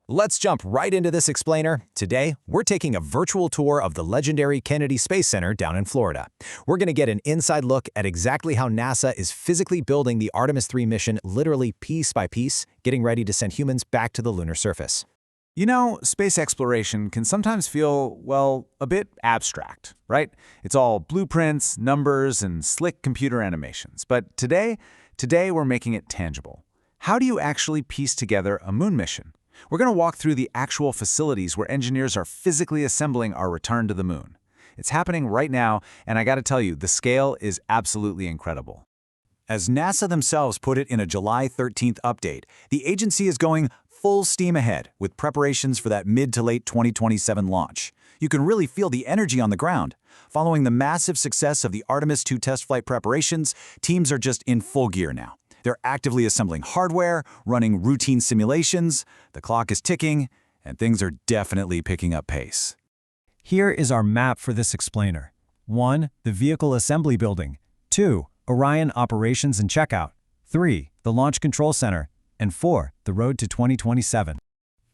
Let's jump right into this explainer. Today, we're taking a virtual tour of the legendary Kennedy Space Center down in Florida. We're going to get an inside look at exactly how NASA is physically building the Artemis III mission literally piece by piece, getting ready to send humans back to the lunar surface. You know, space exploration can sometimes feel, well, a bit abstract, right? It's all blueprints, numbers, and slick computer animations. But today we're making it tangible. How do you actually piece together a moon mission? We're going to walk through the actual facilities where engineers are physically assembling our return to the moon. It's happening right now, and I got to tell you, the scale is absolutely incredible. As NASA themselves put it in a July 13th update, the agency is going full steam ahead with preparations for that mid to late 2027 launch. You can really feel the energy on the ground. Following the massive success of the Artemis II test flight preparations, teams are just in full gear now. They're actively assembling hardware, running routine simulations, the clock is ticking, and things are definitely picking up pace. Here is our map for this explainer. 1. The Vehicle Assembly Building. 2. Orion Operations and Checkout. 3. The Launch Control Center. And 4. The Road to 2027.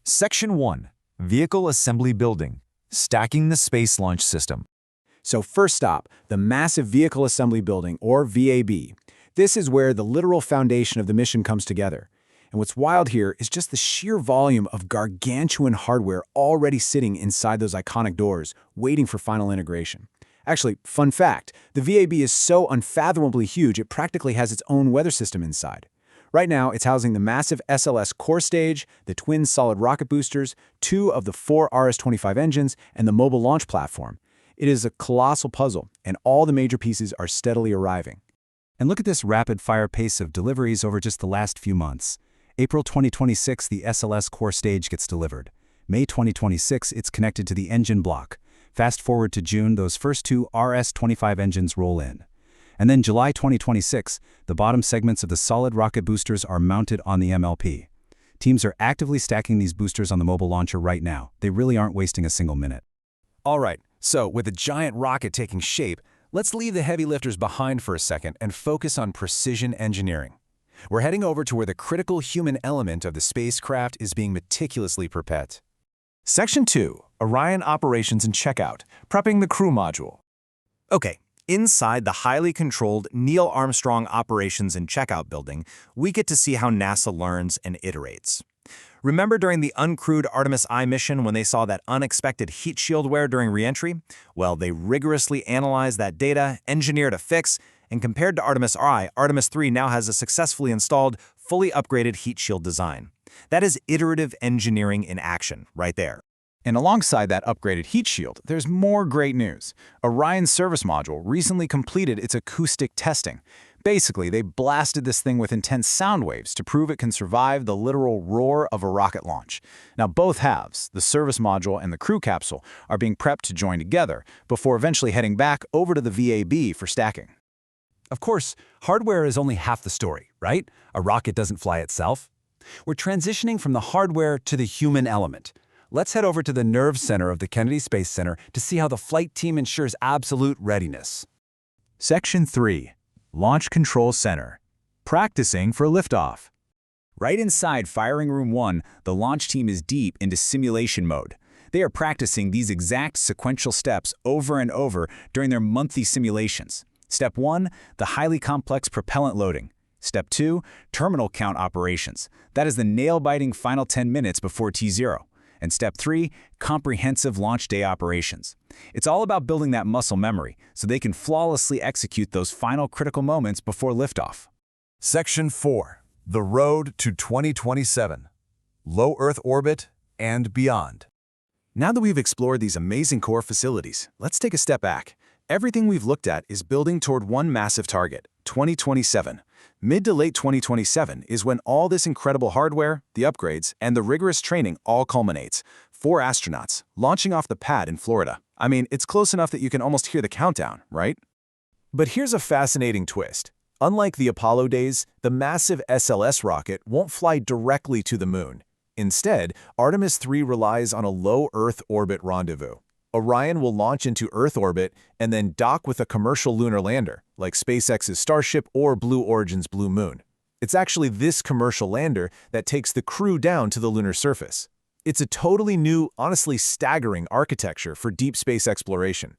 Section 1. Vehicle Assembly Building. Stacking the Space Launch System. So first stop, the Massive Vehicle Assembly Building, or VAB. This is where the literal foundation of the mission comes together. And what's wild here is just the sheer volume of gargantuan hardware already sitting inside those iconic doors, waiting for final integration. Actually, fun fact, the VAB is so unfathomably huge it practically has its own weather system inside. Right now, it's housing the massive SLS core stage, the twin solid rocket boosters, 2 of the 4 RS-25 engines, and the mobile launch platform. It is a colossal puzzle, and all the major pieces are steadily arriving. And look at this rapid-fire pace of deliveries over just the last few months. April 2026, the SLS core stage gets delivered. May 2026, it's connected to the engine block. Fast forward to June, those first 2 RS-25 engines roll in. And then July 2026, the bottom segments of the solid rocket boosters are mounted on the MLP. Teams are actively stacking these boosters on the mobile launcher right now. They really aren't wasting a single minute. All right, so with a giant rocket taking shape, let's leave the heavy lifters behind for a second and focus on precision engineering. We're heading over to where the critical human element of the spacecraft is being meticulously prepped. Section 2. Orion Operations and Checkout. Prepping the crew module. Okay, inside the highly controlled Neil Armstrong Operations and Checkout building, we get to see how NASA learns and iterates. Remember during the uncrewed Artemis I mission when they saw that unexpected heat shield wear during reentry? Well, they rigorously analyzed that data, engineered a fix, and compared to Artemis I, Artemis III now has a successfully installed, fully upgraded heat shield design. That is iterative engineering in action, right there. And alongside that upgraded heat shield, there's more great news. Orion's service module recently completed its acoustic testing. Basically, they blasted this thing with intense sound waves to prove it can survive the literal roar of a rocket launch. Now, both halves, the service module and the crew capsule, are being prepped to join together before eventually heading back over to the VAB for stacking. Of course, hardware is only half the story, right? A rocket doesn't fly itself. We're transitioning from the hardware to the human element. Let's head over to the nerve center of the Kennedy Space Center to see how the flight team ensures absolute readiness. Section 3. Launch Control Center. Practicing for liftoff. Right inside Firing Room 1, the launch team is deep into simulation mode. They are practicing these exact sequential steps over and over during their monthly simulations. Step 1, the highly complex propellant loading. Step 2, terminal count operations. That is the nail-biting final 10 minutes before T0. And Step 3, comprehensive launch day operations. It's all about building that muscle memory so they can flawlessly execute those final critical moments before liftoff. Section 4. The Road to 2027. Low Earth Orbit and beyond. Now that we've explored these amazing core facilities, let's take a step back. Everything we've looked at is building toward one massive target, 2027. Mid to late 2027 is when all this incredible hardware, the upgrades, and the rigorous training all culminates. 4 astronauts launching off the pad in Florida. I mean, it's close enough that you can almost hear the countdown, right? But here's a fascinating twist. Unlike the Apollo days, the massive SLS rocket won't fly directly to the moon. Instead, Artemis III relies on a low Earth orbit rendezvous. Orion will launch into Earth orbit and then dock with a commercial lunar lander, like SpaceX's Starship or Blue Origin's Blue Moon. It's actually this commercial lander that takes the crew down to the lunar surface. It's a totally new, honestly staggering architecture for deep space exploration.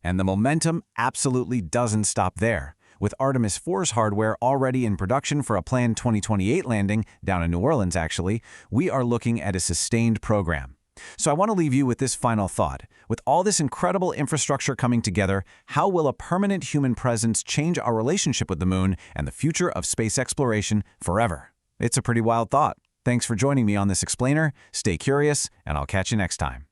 And the momentum absolutely doesn't stop there. With Artemis IV's hardware already in production for a planned 2028 landing, down in New Orleans actually, we are looking at a sustained program. So I want to leave you with this final thought. With all this incredible infrastructure coming together, how will a permanent human presence change our relationship with the moon and the future of space exploration forever? It's a pretty wild thought. Thanks for joining me on this explainer. Stay curious, and I'll catch you next time.